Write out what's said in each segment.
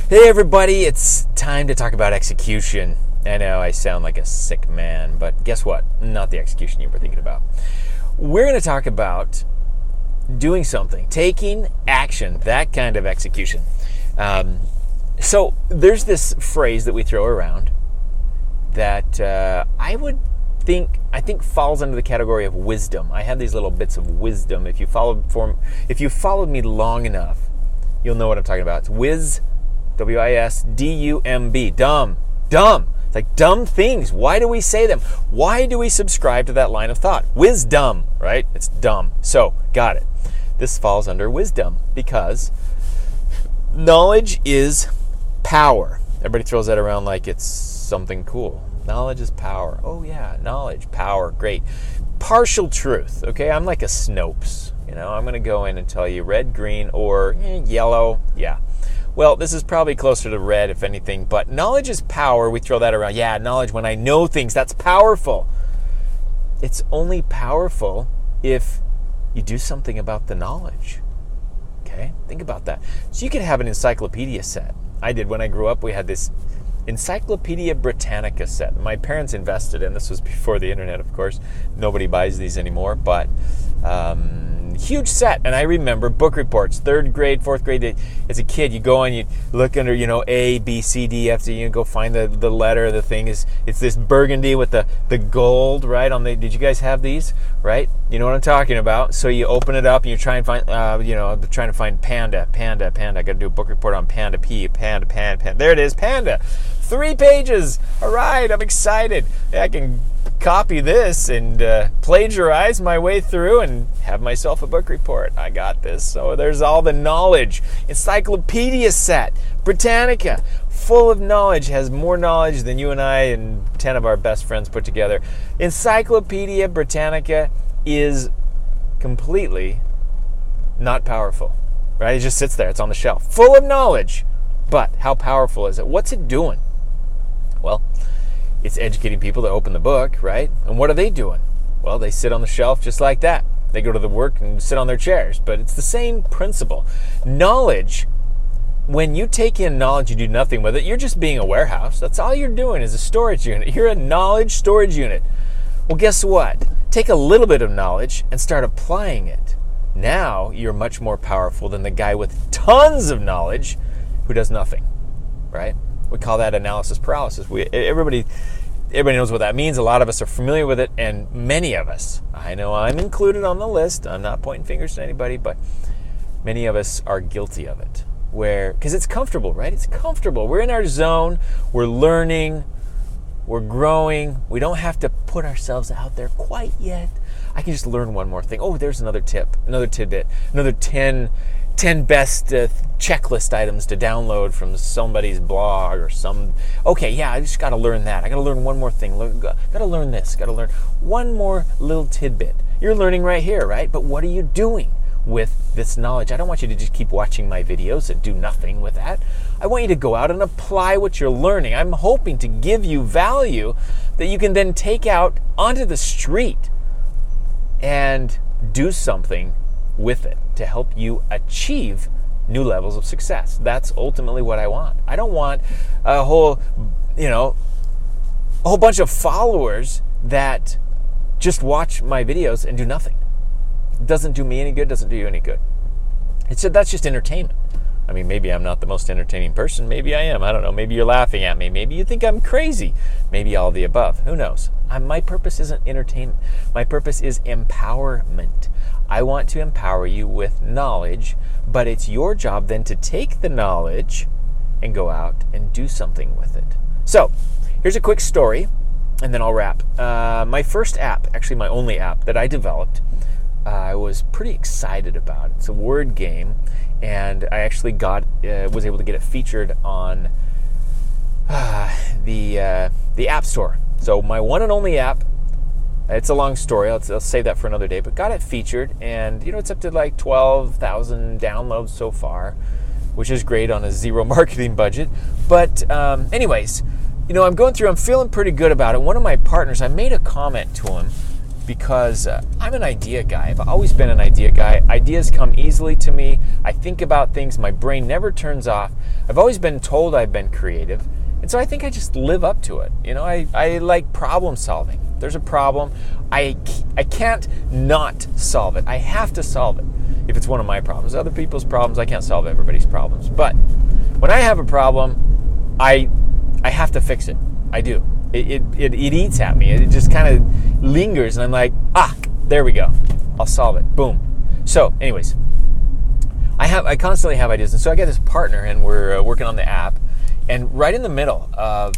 Hey everybody, it's time to talk about execution. I know I sound like a sick man, but guess what? Not the execution you were thinking about. We're going to talk about doing something, taking action, that kind of execution. So there's this phrase that we throw around that I think falls under the category of wisdom. I have these little bits of wisdom. If you followed me long enough, you'll know what I'm talking about. It's W-I-S-D-U-M-B. Dumb. It's like dumb things. Why do we say them? Why do we subscribe to that line of thought? Wisdom, right? It's dumb. So, got it. This falls under wisdom because knowledge is power. Everybody throws that around like it's something cool. Knowledge is power. Oh yeah, knowledge, power, great. Partial truth, okay? I'm like a Snopes. I'm going to go in and tell you red, green, or yellow. Yeah. Well, this is probably closer to red, if anything, but knowledge is power. We throw that around. Yeah, knowledge, when I know things, that's powerful. It's only powerful if you do something about the knowledge. Okay? Think about that. So you could have an encyclopedia set. I did when I grew up. We had this Encyclopedia Britannica set. My parents invested in. This was before the internet, of course. Nobody buys these anymore, but huge set. And I remember book reports, 3rd grade, 4th grade. As a kid, you go and you look under, A, B, C, D, F, you go find the letter. The thing is, it's this burgundy with the gold, right? Did you guys have these, right? You know what I'm talking about. So you open it up and you try and find, trying to find panda. I got to do a book report on panda, panda. There it is, panda. 3 pages. All right, I'm excited. I can copy this and plagiarize my way through and have myself a book report. I got this. So there's all the knowledge. Encyclopedia set. Britannica. Full of knowledge. Has more knowledge than you and I and 10 of our best friends put together. Encyclopedia Britannica is completely not powerful. Right? It just sits there. It's on the shelf. Full of knowledge. But how powerful is it? What's it doing? Well, it's educating people to open the book, right? And what are they doing? Well, they sit on the shelf just like that. They go to the work and sit on their chairs. But it's the same principle. Knowledge, when you take in knowledge, you do nothing with it. You're just being a warehouse. That's all you're doing is a storage unit. You're a knowledge storage unit. Well, guess what? Take a little bit of knowledge and start applying it. Now you're much more powerful than the guy with tons of knowledge who does nothing, right? We call that analysis paralysis. Everybody knows what that means. A lot of us are familiar with it, and many of us, I know I'm included on the list. I'm not pointing fingers to anybody, but many of us are guilty of it. Because it's comfortable, right? It's comfortable. We're in our zone. We're learning. We're growing. We don't have to put ourselves out there quite yet. I can just learn one more thing. Oh, there's another tip, another tidbit, another 10 best checklist items to download from somebody's blog or okay, yeah, I just got to learn that. I got to learn one more thing. Got to learn this. Got to learn one more little tidbit. You're learning right here, right? But what are you doing with this knowledge? I don't want you to just keep watching my videos and do nothing with that. I want you to go out and apply what you're learning. I'm hoping to give you value that you can then take out onto the street and do something with it to help you achieve new levels of success. That's ultimately what I want. I don't want a whole bunch of followers that just watch my videos and do nothing. It doesn't do me any good, doesn't do you any good. That's just entertainment. I mean, maybe I'm not the most entertaining person. Maybe I am. I don't know. Maybe you're laughing at me. Maybe you think I'm crazy. Maybe all of the above. Who knows? My purpose isn't entertainment. My purpose is empowerment. I want to empower you with knowledge, but it's your job then to take the knowledge and go out and do something with it. So, here's a quick story, and then I'll wrap. My first app, actually my only app that I developed, I was pretty excited about. It's a word game, and I actually was able to get it featured on the App Store. So my one and only app. It's a long story. I'll save that for another day. But got it featured, and it's up to like 12,000 downloads so far, which is great on a zero marketing budget. But anyways, I'm going through. I'm feeling pretty good about it. One of my partners, I made a comment to him because I'm an idea guy. I've always been an idea guy. Ideas come easily to me. I think about things. My brain never turns off. I've always been told I've been creative. And so I think I just live up to it. I like problem solving. If there's a problem, I can't not solve it. I have to solve it if it's one of my problems. Other people's problems, I can't solve everybody's problems. But when I have a problem, I have to fix it. I do. It eats at me. It just kind of lingers, and I'm like, there we go. I'll solve it. Boom. So, anyways, I constantly have ideas, and so I got this partner, and we're working on the app. And right in the middle of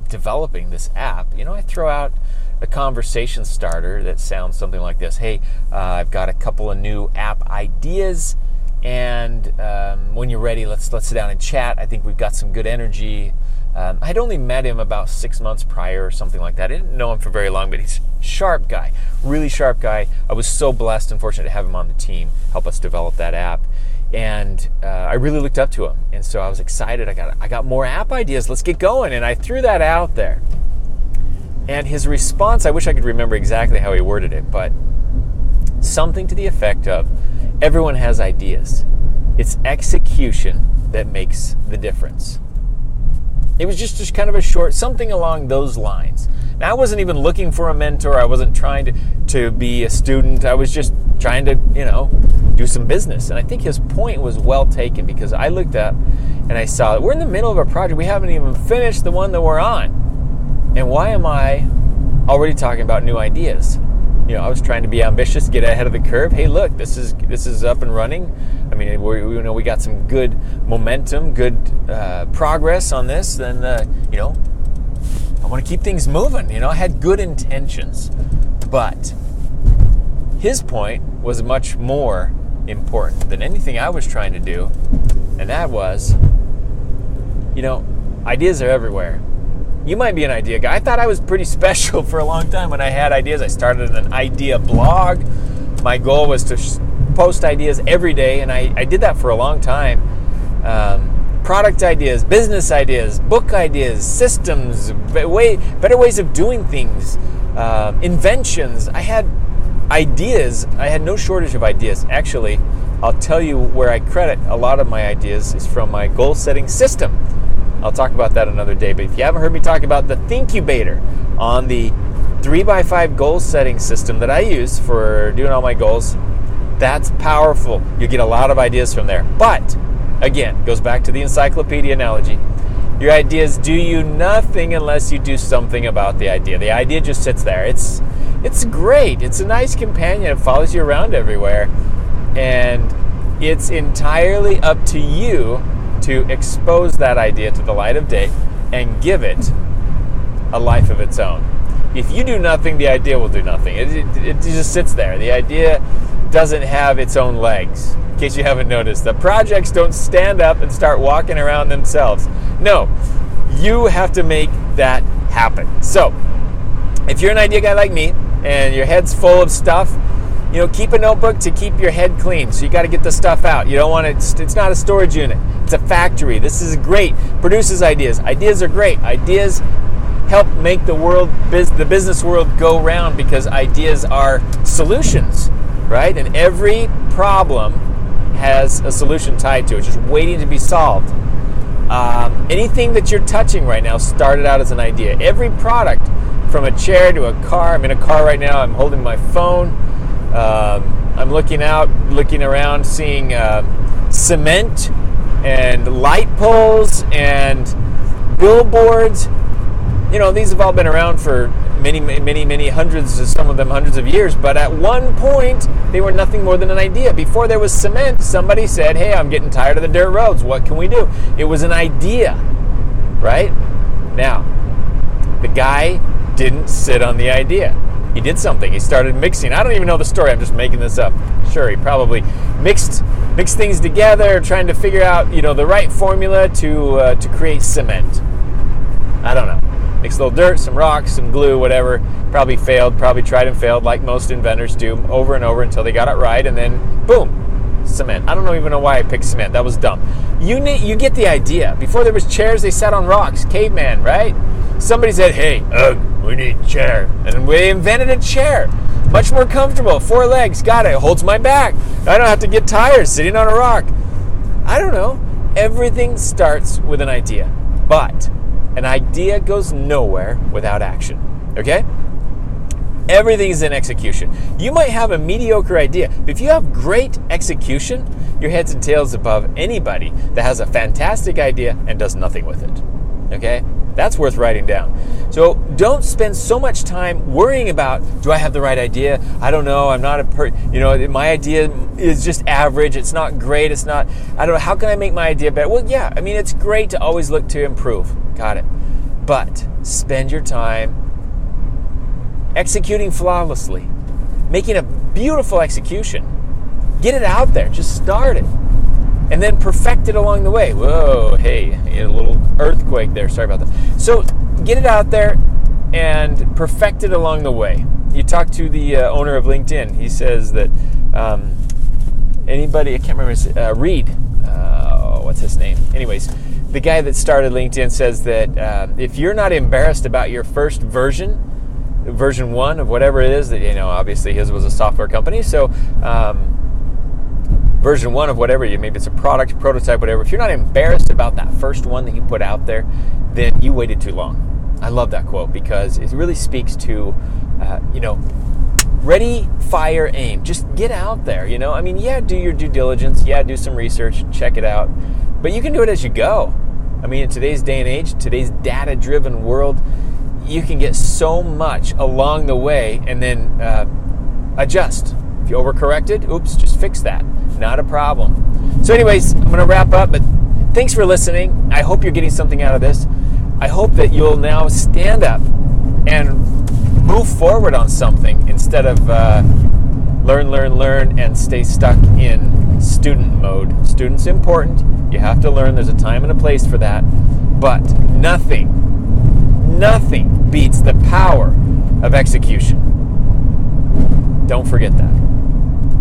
developing this app, I throw out a conversation starter that sounds something like this. Hey, I've got a couple of new app ideas, and when you're ready, let's sit down and chat. I think we've got some good energy. I'd only met him about 6 months prior or something like that. I didn't know him for very long, but he's a sharp guy, really sharp guy. I was so blessed and fortunate to have him on the team, help us develop that app. And I really looked up to him, and so I was excited. I got more app ideas. Let's get going. And I threw that out there. And his response, I wish I could remember exactly how he worded it, but something to the effect of, everyone has ideas. It's execution that makes the difference. It was just kind of a short, something along those lines. Now, I wasn't even looking for a mentor. I wasn't trying to be a student. I was just trying to, do some business. And I think his point was well taken, because I looked up and I saw that we're in the middle of a project. We haven't even finished the one that we're on. And why am I already talking about new ideas? I was trying to be ambitious, get ahead of the curve. Hey, look, this is up and running. I mean, we got some good momentum, good progress on this. Then, I want to keep things moving. I had good intentions. But his point was much more important than anything I was trying to do. And that was, ideas are everywhere. You might be an idea guy. I thought I was pretty special for a long time when I had ideas. I started an idea blog. My goal was to post ideas every day, and I did that for a long time. Product ideas, business ideas, book ideas, systems, better ways of doing things, inventions. I had ideas. I had no shortage of ideas. Actually, I'll tell you where I credit a lot of my ideas is from my goal-setting system. I'll talk about that another day, but if you haven't heard me talk about the Thinkubator on the 3x5 goal-setting system that I use for doing all my goals, that's powerful. You get a lot of ideas from there. But, again, goes back to the encyclopedia analogy. Your ideas do you nothing unless you do something about the idea. The idea just sits there. It's great. It's a nice companion. It follows you around everywhere. And it's entirely up to you to expose that idea to the light of day and give it a life of its own. If you do nothing, the idea will do nothing. It just sits there. The idea doesn't have its own legs. In case you haven't noticed, the projects don't stand up and start walking around themselves. No, you have to make that happen. So, if you're an idea guy like me and your head's full of stuff, keep a notebook to keep your head clean. So you got to get the stuff out. You don't want it. It's not a storage unit. It's a factory. This is great. Produces ideas. Ideas are great. Ideas help make the business world go round, because ideas are solutions, right? And every problem has a solution tied to it, just waiting to be solved. Anything that you're touching right now started out as an idea. Every product, from a chair to a car. I'm in a car right now. I'm holding my phone. I'm looking around, seeing cement and light poles and billboards. These have all been around for many hundreds, some of them hundreds of years, but at one point, they were nothing more than an idea. Before there was cement, somebody said, hey, I'm getting tired of the dirt roads. What can we do? It was an idea, right? Now, the guy didn't sit on the idea. He did something. He started mixing. I don't even know the story. I'm just making this up. Sure, he probably mixed things together, trying to figure out, the right formula to create cement. I don't know. Mixed a little dirt, some rocks, some glue, whatever. Probably tried and failed, like most inventors do, over and over until they got it right, and then boom, cement. I don't even know why I picked cement. That was dumb. You get the idea. Before there was chairs, they sat on rocks. Caveman, right? Somebody said, hey, we need a chair. And we invented a chair. Much more comfortable. 4 legs. Got it. Holds my back. I don't have to get tired sitting on a rock. I don't know. Everything starts with an idea. But an idea goes nowhere without action. Okay? Everything is in execution. You might have a mediocre idea, but if you have great execution, you're heads and tails above anybody that has a fantastic idea and does nothing with it. Okay? That's worth writing down. So don't spend so much time worrying about, do I have the right idea? I don't know. I'm not my idea is just average. It's not great. It's not, I don't know. How can I make my idea better? Well, yeah, I mean, it's great to always look to improve. Got it. But spend your time executing flawlessly, making a beautiful execution. Get it out there. Just start it. And then perfect it along the way. Whoa, hey, a little earthquake there. Sorry about that. So get it out there and perfect it along the way. You talk to the owner of LinkedIn. He says that anybody, I can't remember, Reed, what's his name? Anyways, the guy that started LinkedIn says that if you're not embarrassed about your first version 1 of whatever it is, that, obviously his was a software company, so version 1 of whatever, maybe it's a product, prototype, whatever. If you're not embarrassed about that first one that you put out there, then you waited too long. I love that quote because it really speaks to, ready, fire, aim. Just get out there, I mean, yeah, do your due diligence. Yeah, do some research, check it out. But you can do it as you go. I mean, in today's day and age, today's data-driven world, you can get so much along the way and then adjust. If you overcorrected, oops, just fix that. Not a problem. So anyways, I'm going to wrap up, but thanks for listening. I hope you're getting something out of this. I hope that you'll now stand up and move forward on something instead of learn, and stay stuck in student mode. Student's important. You have to learn. There's a time and a place for that. But nothing beats the power of execution. Don't forget that.